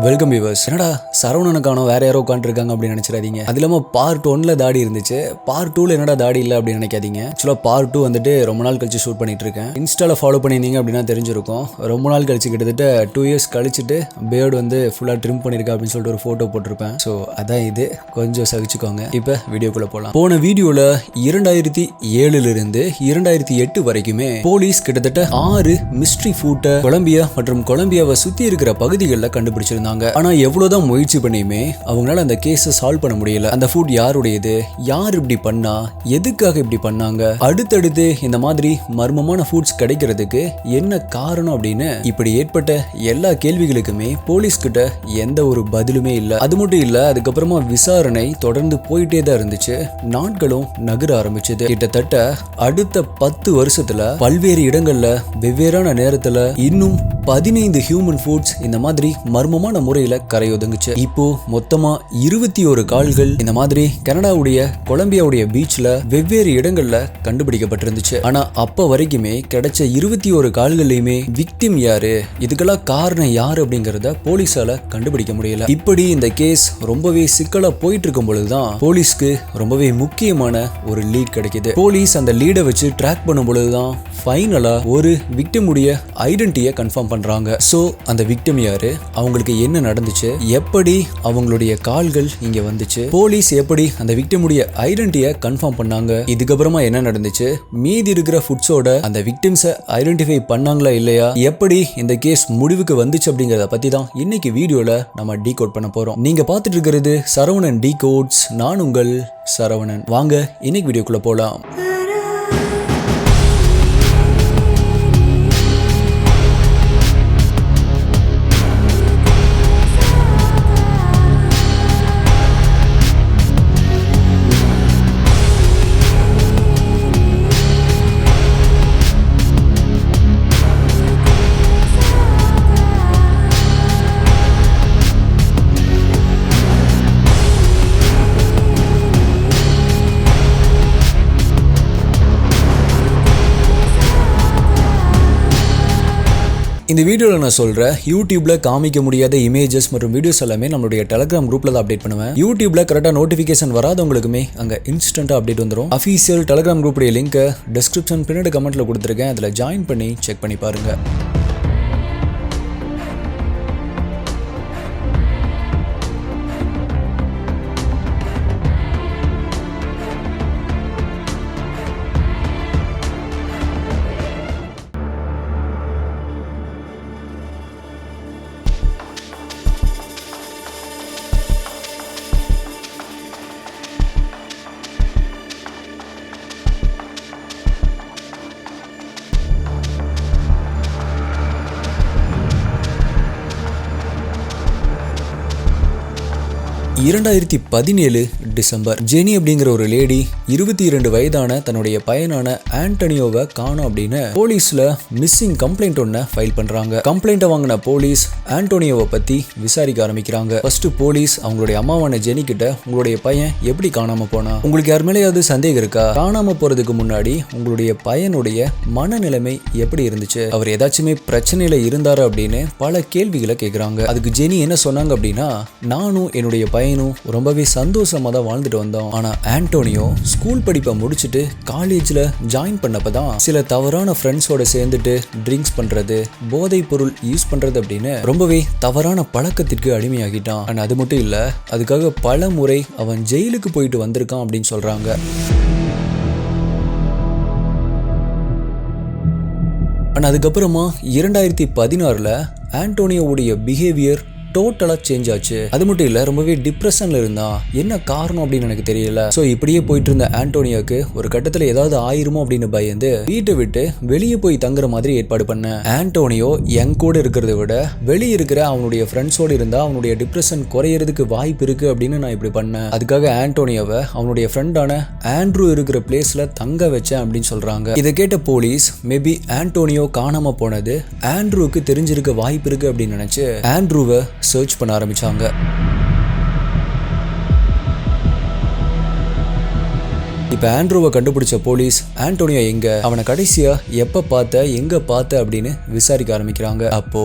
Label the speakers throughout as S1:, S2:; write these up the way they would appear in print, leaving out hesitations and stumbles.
S1: Welcome viewers. என்னடா சரவணனுக்கான வேற யாரோ உட்காந்துருக்காங்க அப்படின்னு நினைச்சிடாதீங்க. அது இல்லாமல் பார்ட் 1ல தாடி இருந்துச்சு, பார்ட் 2ல என்னடா தாடி இல்லை அப்படின்னு நினைக்காதீங்க. ஆக்சுவலாக பார்ட் 2 வந்துட்டு ரொம்ப நாள் கழிச்சு ஷூட் பண்ணிட்டு இருக்கேன். இன்ஸ்டால ஃபாலோ பண்ணியிருந்தீங்க அப்படின்னா தெரிஞ்சிருக்கும். ரொம்ப நாள் கழிச்சு கிட்டத்தட்ட 2 years கழிச்சுட்டு பேர்டு வந்து ஃபுல்லாக ட்ரிம் பண்ணியிருக்கேன் அப்படின்னு சொல்லிட்டு ஒரு ஃபோட்டோ போட்டிருப்பேன். ஸோ அதான் இது, கொஞ்சம் சகிச்சுக்கோங்க. இப்போ வீடியோக்குள்ள போகலாம். போன வீடியோவில் 2007 2008 வரைக்குமே போலீஸ் கிட்டத்தட்ட 6 மிஸ்ட்ரி ஃபுட்டை கொலம்பியா மற்றும் கொலம்பியாவை சுற்றி இருக்கிற பகுதிகளில் கண்டுபிடிச்சிருந்தாங்க. ஆனா எவ்வளவுதான் முயற்சி பண்ணியுமே அவங்களால அந்த கேஸை சால்வ் பண்ண முடியல. அந்த ஃபுட் யாருடையது, யார் இப்படி பண்ணா, எதுக்காக இப்படி பண்ணாங்க, அடுத்தடுத்து இந்த மாதிரி மர்மமான ஃபுட்ஸ் கிடைக்கிறதுக்கு என்ன காரணம் அப்படின்னு இப்படி ஏற்பட்ட எல்லா கேள்விகளுக்குமே போலீஸ் கிட்ட எந்த ஒரு பதிலுமே இல்லை. அது மட்டும் இல்ல, அதுக்கப்புறமா விசாரணை தொடர்ந்து போயிட்டே தான் இருந்துச்சு. நாட்களும் நகர ஆரம்பிச்சது. கிட்டத்தட்ட அடுத்த 10 வருஷத்துல பல்வேறு இடங்கள்ல வெவ்வேறான நேரத்துல இன்னும் 15 ஹியூமன் ஃபுட்ஸ் இந்த மாதிரி மர்மமான முறையில கரையொதுங்குச்சு. இப்போ மொத்தமா 21 கால்கள் இந்த மாதிரி கனடாவுடைய கொலம்பியாவுடைய பீச்ல வெவ்வேறு இடங்கள்ல கண்டுபிடிக்கப்பட்டிருந்துச்சு. ஆனா அப்ப வரைக்குமே கிடைச்ச 21 கால்கள்லயுமே விக்டிம் யாரு, இதுக்கெல்லாம் காரணம் யாரு அப்படிங்கறத போலீஸால கண்டுபிடிக்க முடியல. இப்படி இந்த கேஸ் ரொம்பவே சிக்கலா போயிட்டு இருக்கும் பொழுதுதான் போலீஸ்க்கு ரொம்பவே முக்கியமான ஒரு லீட் கிடைக்குது. போலீஸ் அந்த லீடை வச்சு ட்ராக் பண்ணும் பொழுதுதான் ஃபைனலா ஒரு விக்டிம் உடைய ஐடென்டிட்டியை கன்ஃபார்ம் பண்றாங்க. சோ அந்த விக்டிம் யாரு, அவங்களுக்கு என்ன நடந்துச்சு, எப்படி அவங்களுடைய கால்கள் இங்க வந்துச்சு, போலீஸ் எப்படி அந்த விக்டிம் உடைய ஐடென்டிட்டியை கன்ஃபார்ம் பண்ணாங்க, இதுக்கப்புறமா என்ன நடந்துச்சு, மீதி இருக்கிற ஃபுட்ஸோட அந்த விக்டிம்ஸை ஐடென்டிஃபை பண்ணாங்களா இல்லையா, எப்படி இந்த கேஸ் முடிவுக்கு வந்துச்சு அப்படிங்கறத பத்தி தான் இன்னைக்கு வீடியோல நம்ம டீகோட் பண்ண போறோம். நீங்க பார்த்துட்டு இருக்கிறது சரவணன் டீகோட்ஸ். நான் உங்கள் சரவணன். வாங்க இன்னைக்கு வீடியோக்குள்ள போலாம். இந்த வீடியோவில் நான் சொல்கிறேன், யூடியூப்ல காமிக்க முடியாத இமேஜஸ் மற்றும் வீடியோஸ் எல்லாமே நம்மளுடைய டெலிகிராம் குரூப்ல தான் அப்டேட் பண்ணுவேன். யூடியூப்ல கரெக்டாக நோட்டிஃபிகேஷன் வராதவங்களுக்குமே அங்கே இன்ஸ்டன்ட்டாக அப்டேட் வந்துடும். அஃபீஷியல் டெலிகிராம் குரூப்புடைய லிங்க்கை டிஸ்கிரிப்ஷன் பின்னாடி கமெண்ட்ல கொடுத்துருக்கேன். அதில் ஜாயின் பண்ணி செக் பண்ணி பாருங்க. 2017 டிசம்பர் ஜெனி அப்படிங்கிற ஒரு லேடி 22 வயதான தன்னுடைய பையனான ஆண்டனியோவை காணோம் அப்படின்னு போலீஸ்ல மிஸ்ஸிங் கம்ப்ளைண்ட் ஒன்ன ஃபைல் பண்றாங்க. கம்ப்ளைண்ட்டை வாங்கின போலீஸ் ஆண்டோனியோவை பத்தி விசாரிக்க ஆரம்பிக்கிறாங்க. ஃபர்ஸ்ட் போலீஸ் அவங்களுடைய அம்மாவான ஜெனி கிட்ட, உங்களுடைய பையன் எப்படி காணாம போனா, உங்களுக்கு யார் மேலேயாவது சந்தேகம் இருக்கா, காணாம போறதுக்கு முன்னாடி உங்களுடைய பையனுடைய மனநிலைமை எப்படி இருந்துச்சு, அவர் ஏதாச்சுமே பிரச்சனையில இருந்தாரு அப்படின்னு பல கேள்விகளை கேட்கிறாங்க. அதுக்கு ஜெனி என்ன சொன்னாங்க அப்படின்னா, நானும் என்னுடைய பையனும் ரொம்பவே சந்தோஷமா தான் வாழ்ந்துட்டு வந்தோம். ஆனா ஆண்டோனியோ ஸ்கூல் படிப்பை முடிச்சுட்டு காலேஜ்ல ஜாயின் பண்ணப்பதான் சில தவறான ஃப்ரெண்ட்ஸோட சேர்ந்துட்டு ட்ரிங்க்ஸ் பண்றது, போதைப் பொருள் யூஸ் பண்றது அப்படின்னு ரொம்பவே தவறான பழக்கத்திற்கு அடிமையாகிட்டான். அது மட்டும் இல்ல, அதுக்காக பல முறை அவன் ஜெயிலுக்கு போயிட்டு வந்திருக்கான் அப்படின்னு சொல்றாங்க. ஆனா அதுக்கப்புறமா 2016 ஆண்டோனியோவுடைய பிஹேவியர் டோட்டலா சேஞ்ச் ஆச்சு. அது மட்டும் இல்ல, ரொம்பவே டிப்ரெஷன்ல இருந்தான். என்ன காரணம் அப்படின்னு எனக்கு தெரியல. சோ இப்படியே போயிட்டு இருந்த ஆண்டோனியோக்கு ஒரு கட்டத்துல ஏதாவது ஆயிருமோ அப்படின்னு பயந்து வீட்டை விட்டு வெளியே போய் தங்குற மாதிரி ஏற்பாடு பண்ண. ஆண்டோனியோ என் கூட இருக்கிறத விட வெளியே இருக்கிற அவனுடைய ஃப்ரெண்ட்ஸோட இருந்தா அவனுடைய டிப்ரெஷன் குறையறதுக்கு வாய்ப்பு இருக்கு அப்படின்னு நான் இப்படி பண்ணேன். அதுக்காக ஆண்டோனியோவை அவனுடைய ஃப்ரெண்டான ஆண்ட்ரூ இருக்கிற பிளேஸ்ல தங்க வச்சேன் அப்படின்னு சொல்றாங்க. இதை கேட்ட போலீஸ் மேபி ஆண்டோனியோ காணாம போனது ஆண்ட்ரூக்கு தெரிஞ்சிருக்க வாய்ப்பு இருக்கு அப்படின்னு நினைச்சு ஆண்ட்ரூவை சர்ச் பண்ண ஆரம்பிச்சாங்க. இப்ப ஆண்ட்ரூவை கண்டுபிடிச்ச போலீஸ் ஆண்டோனியோ எங்க, அவனை கடைசியா எப்ப பார்த்த, எங்க பார்த்த அப்படின்னு விசாரிக்க ஆரம்பிக்கிறாங்க. அப்போ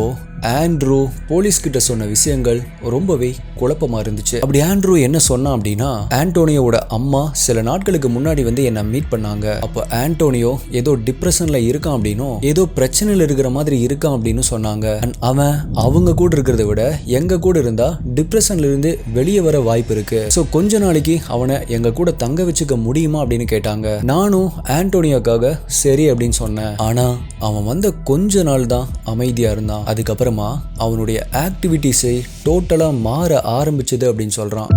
S1: ஆண்ட்ரூ போலீஸ் கிட்ட சொன்ன விஷயங்கள் ரொம்பவே குழப்பமா இருந்துச்சு. அப்படி ஆண்ட்ரூ என்ன சொன்னான் அப்படின்னா, ஆண்டோனியோட அம்மா சில நாட்களுக்கு முன்னாடி வந்து என்ன மீட் பண்ணாங்க. அப்போ ஆண்டோனியோ ஏதோ டிப்ரெஷன்ல இருக்கான் அப்படின்னும் ஏதோ பிரச்சனையில இருக்கிற மாதிரி இருக்கான் அப்படின்னு சொன்னாங்க. அவன் அவங்க கூட இருக்கிறத விட எங்க கூட இருந்தா டிப்ரெஷன்ல இருந்து வெளியே வர வாய்ப்பு இருக்கு. சோ கொஞ்ச நாளைக்கு அவனை எங்க கூட தங்க வச்சுக்க முடியுமா அப்படின்னு கேட்டாங்க. நானும் ஆண்டோனியோக்காக சரி அப்படின்னு சொன்னேன். ஆனா அவன் வந்த கொஞ்ச நாள் தான் அமைதியா இருந்தான். அதுக்கப்புறமா அவனுடைய ஆக்டிவிட்டிஸை டோட்டலா மாற ஆரம்பிச்சது அப்படின்னு சொல்றான்.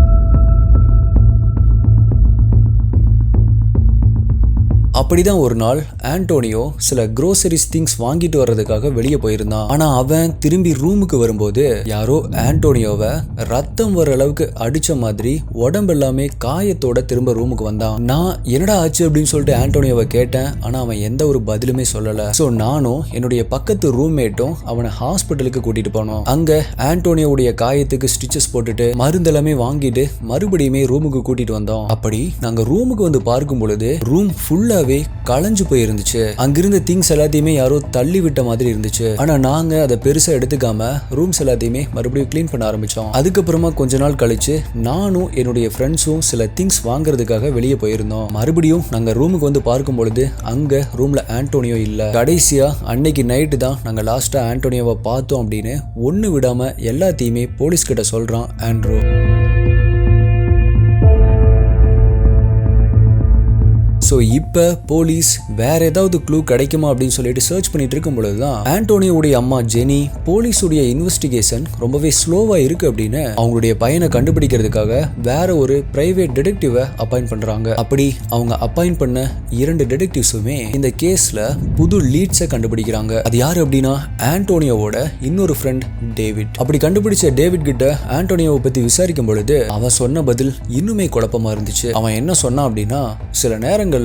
S1: அப்படிதான் ஒரு நாள் ஆண்டோனியோ சில க்ரோசரிஸ் திங்ஸ் வாங்கிட்டு வர்றதுக்காக வெளியே போயிருந்தான். ஆனா அவன் திரும்பி ரூமுக்கு வரும்போது யாரோ ஆண்டோனியோவை ரத்தம் வர அளவுக்கு அடிச்ச மாதிரி உடம்பு எல்லாமே காயத்தோட திரும்ப ரூமுக்கு வந்தான். நான் என்னடா ஆச்சு அப்படின்னு சொல்லிட்டு ஆண்டோனியோவை கேட்டேன். ஆனா அவன் எந்த ஒரு பதிலுமே சொல்லல. சோ நானும் என்னுடைய பக்கத்து ரூம்மேட்டும் அவனை ஹாஸ்பிட்டலுக்கு கூட்டிட்டு போனோம். அங்க ஆண்டோனியோவுடைய காயத்துக்கு ஸ்டிச்சஸ் போட்டுட்டு மருந்து எல்லாமே வாங்கிட்டு மறுபடியுமே ரூமுக்கு கூட்டிட்டு வந்தோம். அப்படி நாங்க ரூமுக்கு வந்து பார்க்கும் பொழுது ரூம் ஃபுல்லா களைஞ்சு போயிருந்துச்சு. அங்கிருந்த திங்ஸ் எல்லாத்தையுமே யாரோ தள்ளி விட்ட மாதிரி இருந்துச்சு. ஆனா நாங்க அதை பெருசா எடுத்துக்காம ரூம்ஸ் எல்லாத்தையுமே மறுபடியும் கிளீன் பண்ண ஆரம்பிச்சோம். அதுக்கப்புறமா கொஞ்ச நாள் கழிச்சு நானும் என்னுடைய ஃப்ரெண்ட்ஸும் சில திங்ஸ் வாங்குறதுக்காக வெளியே போயிருந்தோம். மறுபடியும் நாங்க ரூமுக்கு வந்து பார்க்கும் பொழுது அங்க ரூம்ல ஆண்டோனியோ இல்ல. கடைசியா அன்னைக்கு நைட்டு தான் நாங்க லாஸ்டா ஆண்டோனியோவை பார்த்தோம் அப்படின்னு ஒண்ணு விடாம எல்லாத்தையுமே போலீஸ் கிட்ட சொல்றான் ஆண்ட்ரூ. ஸோ இப்போ போலீஸ் வேற ஏதாவது க்ளூ கிடைக்குமா அப்படின்னு சொல்லிட்டு சர்ச் பண்ணிட்டு இருக்கும் பொழுதுதான் ஆண்டோனியோடைய அம்மா ஜெனி போலீஸுடைய இன்வெஸ்டிகேஷன் ரொம்பவே ஸ்லோவா இருக்கு அப்படின்னு அவங்களுடைய பையனை கண்டுபிடிக்கிறதுக்காக வேற ஒரு பிரைவேட் டிடெக்டிவை அப்பாயிண்ட் பண்றாங்க. அப்படி அவங்க அப்பாயிண்ட் பண்ண 2 டிடெக்டிவ்ஸுமே இந்த கேஸ்ல புது லீட்ஸை கண்டுபிடிக்கிறாங்க. அது யாரு அப்படின்னா ஆண்டோனியோவோட இன்னொரு ஃப்ரெண்ட் டேவிட். அப்படி கண்டுபிடிச்ச டேவிட் கிட்ட ஆண்டோனியோவை பத்தி விசாரிக்கும் பொழுது அவன் சொன்ன பதில் இன்னுமே குழப்பமா இருந்துச்சு. அவன் என்ன சொன்னான் அப்படின்னா, சில நேரங்கள்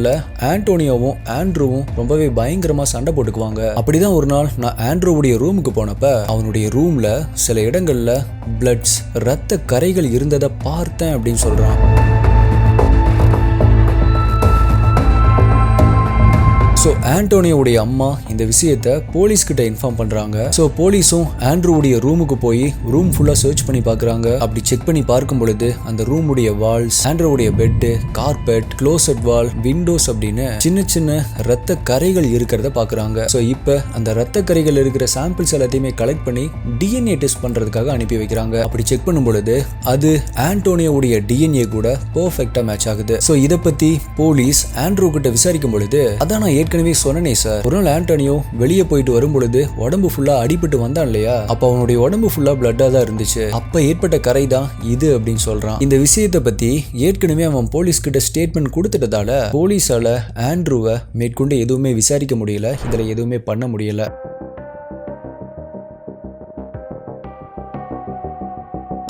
S1: ஆண்டோனியோவும் ஆண்ட்ரூவும் ரொம்பவே பயங்கரமா சண்டை போட்டுக்குவாங்க. அப்படிதான் ஒரு நாள் நான் ஆண்ட்ரூவுடைய ரூமுக்கு போனப்ப அவனுடைய ரூம்ல சில இடங்கள்ல பிளட்ஸ் ரத்த கரைகள் இருந்ததை பார்த்தேன் அப்படின்னு சொல்றான். ஸோ ஆண்டோனியோவுடைய அம்மா இந்த விஷயத்த போலீஸ் கிட்ட இன்ஃபார்ம் பண்றாங்க. ஸோ போலீஸும் ஆண்ட்ரூவுடைய ரூமுக்கு போய் ரூம் ஃபுல்லா சர்ச் பண்ணி பார்க்குறாங்க. அப்படி செக் பண்ணி பார்க்கும் பொழுது அந்த ரூமுடைய வால்ஸ், ஆண்ட்ரூவுடைய பெட்டு, கார்பெட், க்ளோசெட் வால், விண்டோஸ் அப்படின்னு சின்ன சின்ன ரத்த கரைகள் இருக்கிறத பார்க்குறாங்க. ஸோ இப்போ அந்த ரத்த கரைகள் இருக்கிற சாம்பிள்ஸ் எல்லாத்தையுமே கலெக்ட் பண்ணி டிஎன்ஏ டெஸ்ட் பண்றதுக்காக அனுப்பி வைக்கிறாங்க. அப்படி செக் பண்ணும் பொழுது அது ஆண்டோனியோவுடைய டிஎன்ஏ கூட பெர்ஃபெக்ட்டா மேட்ச் ஆகுது. ஸோ இதை பத்தி போலீஸ் ஆண்ட்ரூ கிட்ட விசாரிக்கும் பொழுது, அதான் நான் ஏற்கனவே சொன்னனே சார், ஒரு நாள் ஆண்டோனியோ வெளியே போயிட்டு வரும் பொழுது உடம்பு ஃபுல்லா அடிபட்டு வந்தான் இல்லையா, அப்ப அவனுடைய உடம்பு ஃபுல்லா பிளட்டா தான் இருந்துச்சு. அப்ப ஏற்பட்ட கரை தான் இது அப்படின்னு சொல்றான். இந்த விஷயத்தை பத்தி ஏற்கனவே அவன் போலீஸ் கிட்ட ஸ்டேட்மெண்ட் கொடுத்துட்டதால போலீஸால ஆண்ட்ரூவை மேற்கொண்டு எதுவுமே விசாரிக்க முடியல, இதுல எதுவுமே பண்ண முடியல.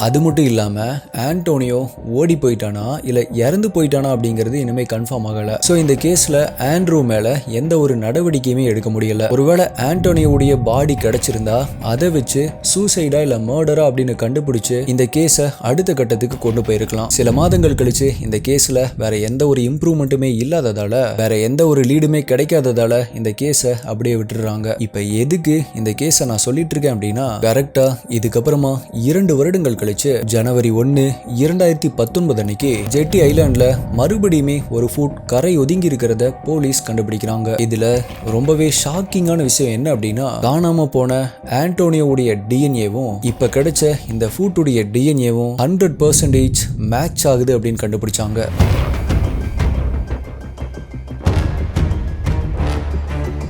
S1: அது மட்டும் இல்லாம ஆண்டோனியோ ஓடி போயிட்டானா இல்ல இறந்து போயிட்டானா அப்படிங்கிறது இனிமே கன்ஃபார்ம் ஆகல. சோ இந்த கேஸ்ல ஆண்ட்ரூ மேல எந்த ஒரு நடவடிக்கையுமே எடுக்க முடியல. ஒருவேளை ஆண்டோனியோவுடைய பாடி கிடைச்சிருந்தா அதை வச்சு சூசைடா இல்ல மர்டரா அப்படின்னு கண்டுபிடிச்சு இந்த கேஸை அடுத்த கட்டத்துக்கு கொண்டு போயிருக்கலாம். சில மாதங்கள் கழிச்சு இந்த கேஸ்ல வேற எந்த ஒரு இம்ப்ரூவ்மெண்ட்டுமே இல்லாததால, வேற எந்த ஒரு லீடுமே கிடைக்காததால இந்த கேஸை அப்படியே விட்டுறாங்க. இப்ப எதுக்கு இந்த கேஸை நான் சொல்லிட்டு இருக்கேன் அப்படின்னா, கரெக்டா இதுக்கப்புறமா 2 வருடங்கள் ஜனவரி 1, 2019 அன்னைக்கு ஜெட்டி ஐலாண்ட்ல மறுபடியுமே ஒரு ஃபுட் கரை ஒதுங்கி இருக்கிறத போலீஸ் கண்டுபிடிக்கிறாங்க. இதுல ரொம்பவே ஷாக்கிங்கான விஷயம் என்ன அப்படின்னா, காணாம போன ஆண்டோனியோவுடைய டிஎன்ஏவும் இப்ப கிடைச்ச இந்த ஃபுட்டுடைய டிஎன்ஏவும் 100% மேட்ச் ஆகுது அப்படின்னு கண்டுபிடிச்சாங்க.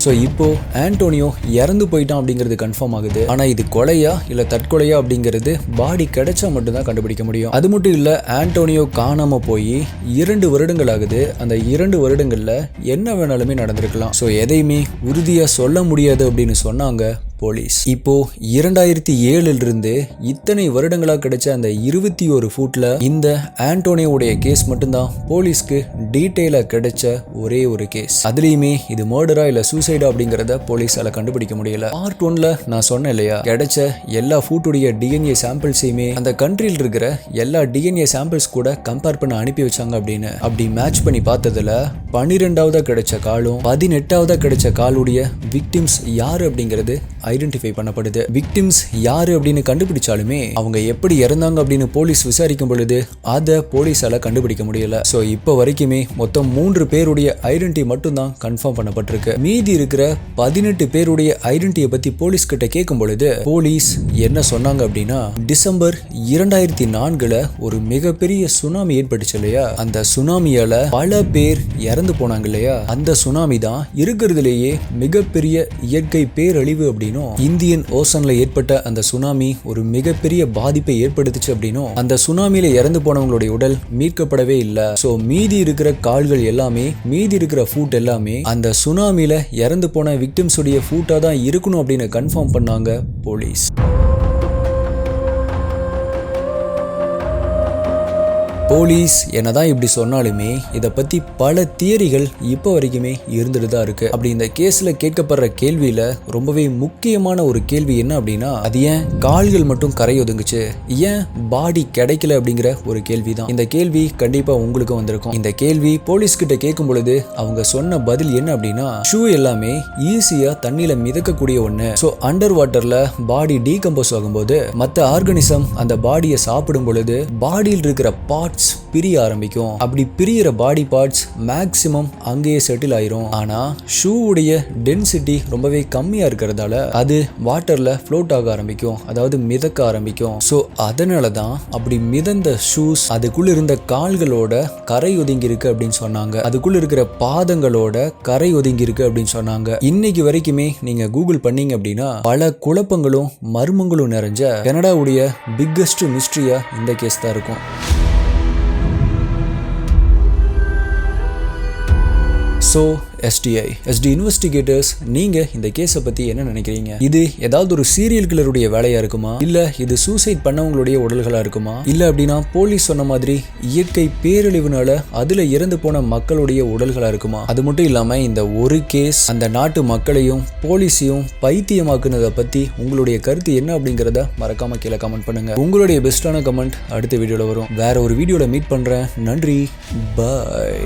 S1: ஸோ இப்போ ஆண்டோனியோ இறந்து போயிட்டான் அப்படிங்கிறது கன்ஃபார்ம் ஆகுது. ஆனா இது கொலையா இல்ல தற்கொலையா அப்படிங்கிறது பாடி கிடைச்சா மட்டும்தான் கண்டுபிடிக்க முடியும். அது மட்டும் இல்ல, ஆண்டோனியோ காணாம போய் 2 வருடங்கள் ஆகுது. அந்த 2 வருடங்கள்ல என்ன வேணாலுமே நடந்திருக்கலாம். ஸோ எதையுமே உறுதியா சொல்ல முடியாது அப்படின்னு சொன்னாங்க போலீஸ். இப்போ 2007 இருந்து இத்தனை வருடங்களா கிடைச்ச அந்த 21 ஃபுட்ல இந்த ஆண்டோனியோவுடைய கேஸ் மட்டும்தான் போலீஸ்க்கு டீடைலா கிடைச்ச ஒரே ஒரு கேஸ். அதுலயுமே இது மர்டரா இல்ல சூசைடா அப்படிங்கறத போலீஸால கண்டுபிடிக்க முடியல. பார்ட் 1ல நான் சொன்னேன் இல்லையா, கிடைச்ச எல்லா ஃபுட்டுடைய டிஎன்ஏ சாம்பிள்ஸையுமே அந்த கண்ட்ரியில் இருக்கிற எல்லா டிஎன்ஏ சாம்பிள்ஸ் கூட கம்பேர் பண்ண அனுப்பி வச்சாங்க அப்படின்னு. அப்படி மேட்ச் பண்ணி பார்த்ததுல 12ஆவதா கிடைச்ச காலும் 18ஆவதா கிடைச்ச காலுடைய விக்டிம்ஸ் யாரு அப்படிங்கிறது ஐடென்டிஃபை பண்ணப்படுது. விக்டிம்ஸ் யாரு அப்படின்னு கண்டுபிடிச்சாலுமே அவங்க எப்படி இறந்தாங்க அப்படின்னு போலீஸ் விசாரிக்கும் பொழுது அதை போலீஸால கண்டுபிடிக்க முடியல. சோ இப்போ வரைக்குமே மொத்தம் 3 பேருடைய ஐடென்டிட்டி மட்டும் தான் கன்ஃபார்ம் பண்ணப்பட்டிருக்கு. மீதி இருக்கிற 18 பேருடைய ஐடென்டிட்டியை பத்தி போலீஸ் கிட்ட கேட்கும் பொழுது போலீஸ் என்ன சொன்னாங்க அப்படின்னா, டிசம்பர் 2004 ஒரு மிகப்பெரிய சுனாமி ஏற்பட்டுச்சு இல்லையா, அந்த சுனாமியால பல பேர் இறந்து போனாங்க இல்லையா, அந்த சுனாமி தான் இருக்கிறதுலேயே மிகப்பெரிய இயற்கை பேரழிவு அப்படின்னும், இந்தியன் ஓசன்ல ஏற்பட்ட அந்த சுனாமி ஒரு மிகப்பெரிய பாதிப்பை ஏற்படுத்துச்சு அப்படின்னும், அந்த சுனாமியில இறந்து போனவங்களுடைய உடல் மீட்கப்படவே இல்லை. சோ மீதி இருக்கிற கால்கள் எல்லாமே, மீதி இருக்கிற ஃபுட் எல்லாமே அந்த சுனாமியில இறந்து போன விக்டிம்ஸ் உடைய ஃபுட்டா தான் இருக்கணும் அப்படின்னு கன்ஃபார்ம் பண்ணாங்க போலீஸ். போலீஸ் என்னதான் இப்படி சொன்னாலுமே இதை பத்தி பல தியரிகள் இப்போ வரைக்குமே இருந்துட்டு தான் இருக்கு. அப்படி இந்த கேஸ்ல கேட்கப்படுற கேள்வியில ரொம்பவே முக்கியமான ஒரு கேள்வி என்ன அப்படின்னா, அது ஏன் கால்கள் மட்டும் கரை ஒதுங்குச்சு, ஏன் பாடி கிடைக்கல அப்படிங்கிற ஒரு கேள்விதான். இந்த கேள்வி கண்டிப்பா உங்களுக்கு வந்திருக்கும். இந்த கேள்வி போலீஸ் கிட்ட கேட்கும் பொழுது அவங்க சொன்ன பதில் என்ன அப்படின்னா, ஷூ எல்லாமே ஈஸியா தண்ணியில மிதக்கக்கூடிய ஒண்ணு. ஸோ அண்டர் வாட்டர்ல பாடி டீகம்போஸ் ஆகும்போது மற்ற ஆர்கானிசம் அந்த பாடியை சாப்பிடும் பொழுது பாடியில் இருக்கிற பார்ட்ஸ் பிரிய ஆரம்பிக்கும். அப்படி பிரியிற பாடி பார்ட்ஸ் மேக்சிமம் அங்கேயே செட்டில் ஆயிரும். ஆனா ஷூ உடைய டென்சிட்டி ரொம்பவே கம்மியா இருக்கிறதால அது வாட்டர்ல ஃப்ளோட் ஆக ஆரம்பிக்கும், அதாவது மிதக்க ஆரம்பிக்கும். ஸோ அதனால தான் அப்படி மிதந்த ஷூஸ் அதுக்குள்ள இருந்த கால்களோட கரை ஒதுங்கி இருக்கு அப்படின்னு சொன்னாங்க, அதுக்குள்ள இருக்கிற பாதங்களோட கரை ஒதுங்கி இருக்கு அப்படின்னு சொன்னாங்க. இன்னைக்கு வரைக்குமே நீங்க கூகுள் பண்ணீங்க அப்படின்னா பல குழப்பங்களும் மர்மங்களும் நிறைஞ்ச கனடாவுடைய பிக்கஸ்ட் மிஸ்ட்ரியா இந்த கேஸ் தான் இருக்கும். ஸோ எஸ்டி இன்வெஸ்டிகேட்டர்ஸ், நீங்க இந்த கேஸை பத்தி என்ன நினைக்கிறீங்க? இது ஏதாவது ஒரு சீரியல் கில்லருடைய வேலையா இருக்குமா, இல்ல இது சூசைட் பண்ணவங்களுடைய உடல்களா இருக்குமா, இல்ல அப்படின்னா போலீஸ் சொன்ன மாதிரி இயற்கை பேரழிவுனால அதுல இறந்து போன மக்களுடைய உடல்களா இருக்குமா? அது மட்டும் இல்லாம இந்த ஒரு கேஸ் அந்த நாட்டு மக்களையும் போலீஸையும் பைத்தியமாக்குனதை பத்தி உங்களுடைய கருத்து என்ன அப்படிங்கறத மறக்காம கீழே கமெண்ட் பண்ணுங்க. உங்களுடைய பெஸ்டான கமெண்ட் அடுத்த வீடியோல வரும். வேற ஒரு வீடியோல மீட் பண்றேன். நன்றி, பாய்.